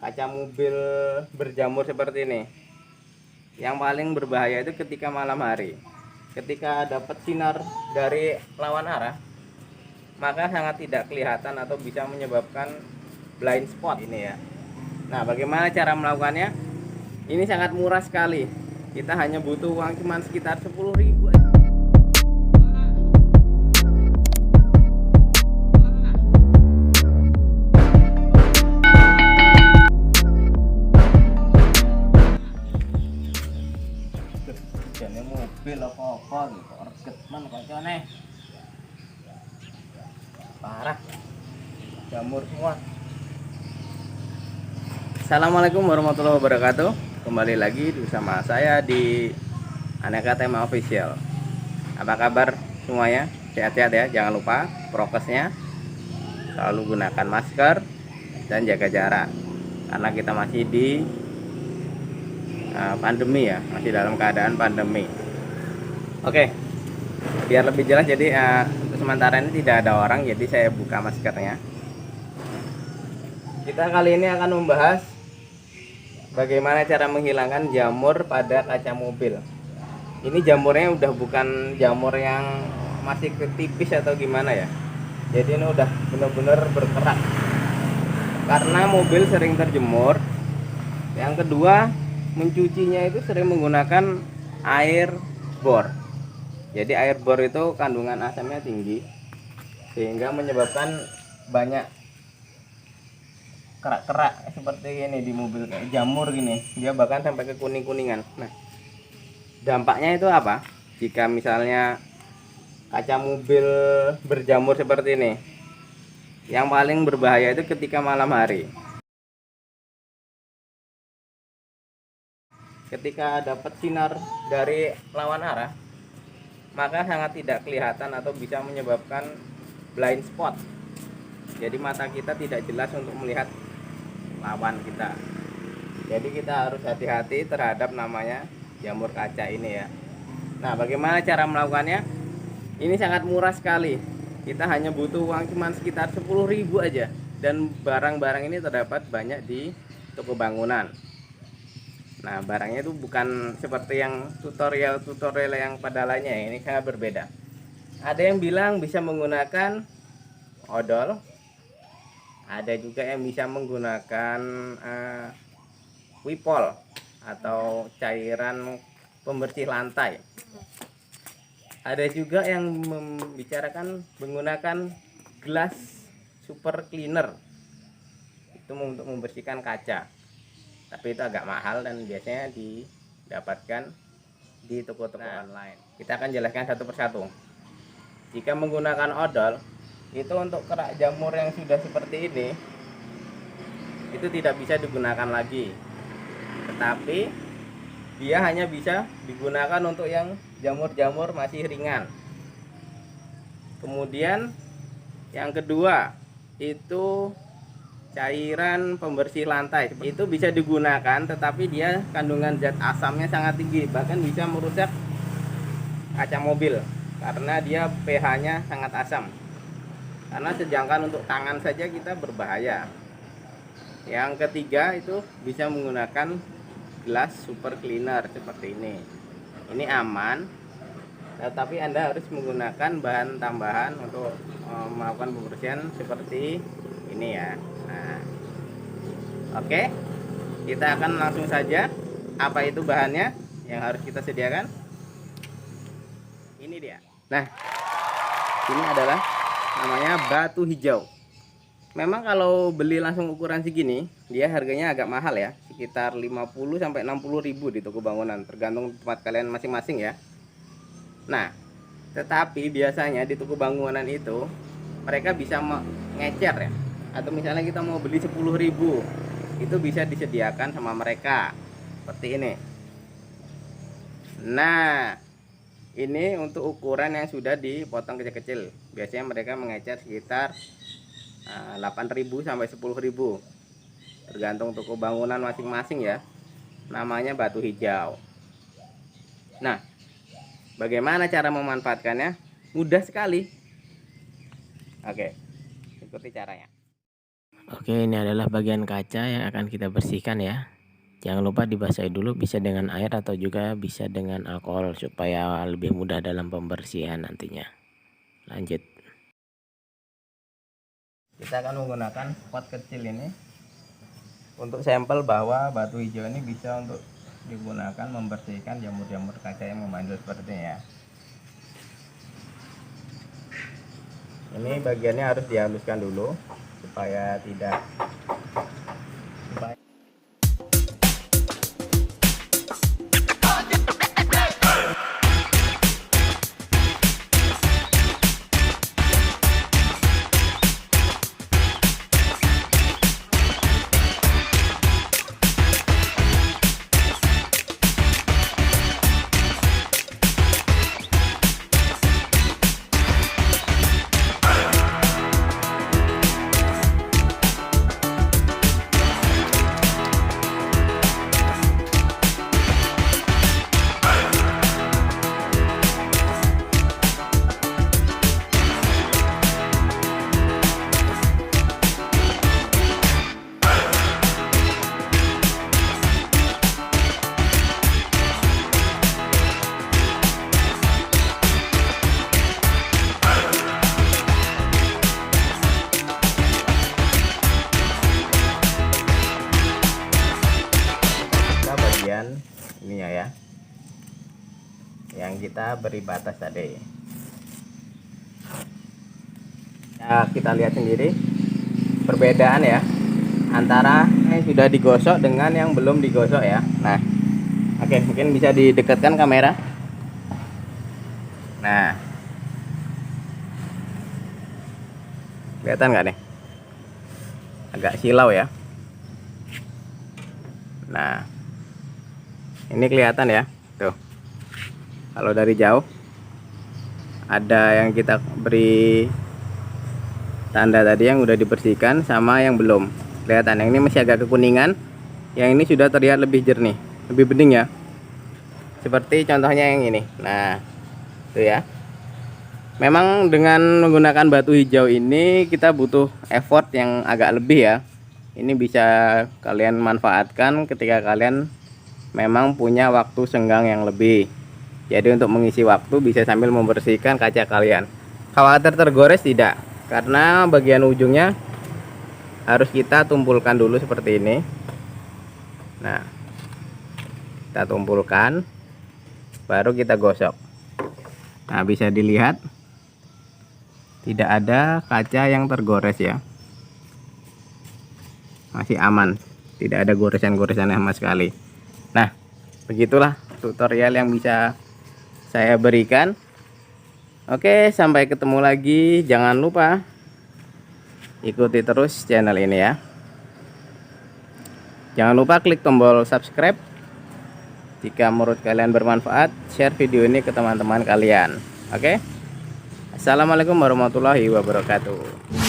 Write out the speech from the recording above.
kaca mobil berjamur seperti ini. Yang paling berbahaya itu ketika malam hari. Ketika dapat sinar dari lawan arah, maka sangat tidak kelihatan atau bisa menyebabkan blind spot ini ya. Nah, bagaimana cara melakukannya? Ini sangat murah sekali. Kita hanya butuh uang cuma sekitar 10.000 aja. Hujannya mobil apa gitu, reget man kocone. Parah. Jamur semua. Assalamualaikum warahmatullahi wabarakatuh. Kembali lagi bersama saya di Aneka Tema Official. Apa kabar semuanya? Sehat-sehat ya. Jangan lupa prokesnya, selalu gunakan masker dan jaga jarak. Karena kita masih di pandemi ya, masih dalam keadaan pandemi. Oke, biar lebih jelas, jadi untuk sementara ini tidak ada orang, jadi saya buka maskernya. Kita kali ini akan membahas bagaimana cara menghilangkan jamur pada kaca mobil. Ini jamurnya udah bukan jamur yang masih tipis atau gimana ya, jadi ini udah benar-benar berkerak karena mobil sering terjemur. Yang kedua, mencucinya itu sering menggunakan air bor. Jadi air bor itu kandungan asamnya tinggi, sehingga menyebabkan banyak kerak-kerak seperti ini di mobil, kayak jamur gini. Dia bahkan sampai ke kuning-kuningan. Nah, dampaknya itu apa? Jika misalnya kaca mobil berjamur seperti ini, yang paling berbahaya itu ketika malam hari. Ketika dapat sinar dari lawan arah, maka sangat tidak kelihatan atau bisa menyebabkan blind spot. Jadi mata kita tidak jelas untuk melihat lawan kita. Jadi kita harus hati-hati terhadap namanya jamur kaca ini ya. Nah, bagaimana cara melakukannya? Ini sangat murah sekali. Kita hanya butuh uang cuma sekitar 10.000 aja. Dan barang-barang ini terdapat banyak di toko bangunan. Nah, barangnya itu bukan seperti yang tutorial yang pada lainnya. Ini sangat berbeda. Ada yang bilang bisa menggunakan odol, ada juga yang bisa menggunakan wipol atau cairan pembersih lantai. Ada juga yang membicarakan menggunakan gelas super cleaner, itu untuk membersihkan kaca. Tapi itu agak mahal dan biasanya didapatkan di toko-toko online. Kita akan jelaskan satu persatu. Jika menggunakan odol, itu untuk kerak jamur yang sudah seperti ini, itu tidak bisa digunakan lagi. Tetapi dia hanya bisa digunakan untuk yang jamur-jamur masih ringan. Kemudian yang kedua, itu cairan pembersih lantai. Itu bisa digunakan, tetapi dia kandungan zat asamnya sangat tinggi, bahkan bisa merusak kaca mobil karena dia pH-nya sangat asam. Karena sedangkan untuk tangan saja kita berbahaya. Yang ketiga, itu bisa menggunakan gelas super cleaner seperti ini. Ini aman, tetapi Anda harus menggunakan bahan tambahan untuk melakukan pembersihan seperti ini ya. Nah, oke, kita akan langsung saja. Apa itu bahannya yang harus kita sediakan? Ini dia. Nah, ini adalah namanya batu hijau. Memang kalau beli langsung ukuran segini, dia harganya agak mahal ya, sekitar 50 sampai 60.000 di toko bangunan, tergantung tempat kalian masing-masing ya. Nah, tetapi biasanya di toko bangunan itu mereka bisa ngecer ya. Atau misalnya kita mau beli 10.000, itu bisa disediakan sama mereka seperti ini. Nah, ini untuk ukuran yang sudah dipotong kecil-kecil. Biasanya mereka mengecer sekitar 8.000 sampai 10.000, tergantung toko bangunan masing-masing ya. Namanya batu hijau. Nah, bagaimana cara memanfaatkannya? Mudah sekali. Oke, ikuti caranya. Oke, ini adalah bagian kaca yang akan kita bersihkan ya. Jangan lupa dibasahi dulu, bisa dengan air atau juga bisa dengan alkohol supaya lebih mudah dalam pembersihan nantinya. Lanjut. Kita akan menggunakan pot kecil ini untuk sampel bahwa batu hijau ini bisa untuk digunakan membersihkan jamur-jamur kaca yang membandel seperti ini ya. Ini bagiannya harus dihaluskan dulu supaya tidak ini ya yang kita beri batas tadi ya. Kita lihat sendiri perbedaan ya antara yang sudah digosok dengan yang belum digosok ya. Nah oke, mungkin bisa didekatkan kamera. Nah kelihatan nggak nih, agak silau ya. Nah ini kelihatan ya tuh, kalau dari jauh ada yang kita beri tanda tadi yang udah dibersihkan sama yang belum kelihatan. Yang ini masih agak kekuningan, yang ini sudah terlihat lebih jernih, lebih bening ya, seperti contohnya yang ini. Nah tuh ya, memang dengan menggunakan batu hijau ini kita butuh effort yang agak lebih ya. Ini bisa kalian manfaatkan ketika kalian memang punya waktu senggang yang lebih. Jadi untuk mengisi waktu bisa sambil membersihkan kaca kalian. Khawatir tergores tidak, karena bagian ujungnya harus kita tumpulkan dulu seperti ini. Nah kita tumpulkan baru kita gosok. Nah bisa dilihat tidak ada kaca yang tergores ya, masih aman, tidak ada goresan-goresan sama sekali. Nah begitulah tutorial yang bisa saya berikan. Oke, sampai ketemu lagi. Jangan lupa ikuti terus channel ini ya. Jangan lupa klik tombol subscribe. Jika menurut kalian bermanfaat, share video ini ke teman-teman kalian. Oke, assalamualaikum warahmatullahi wabarakatuh.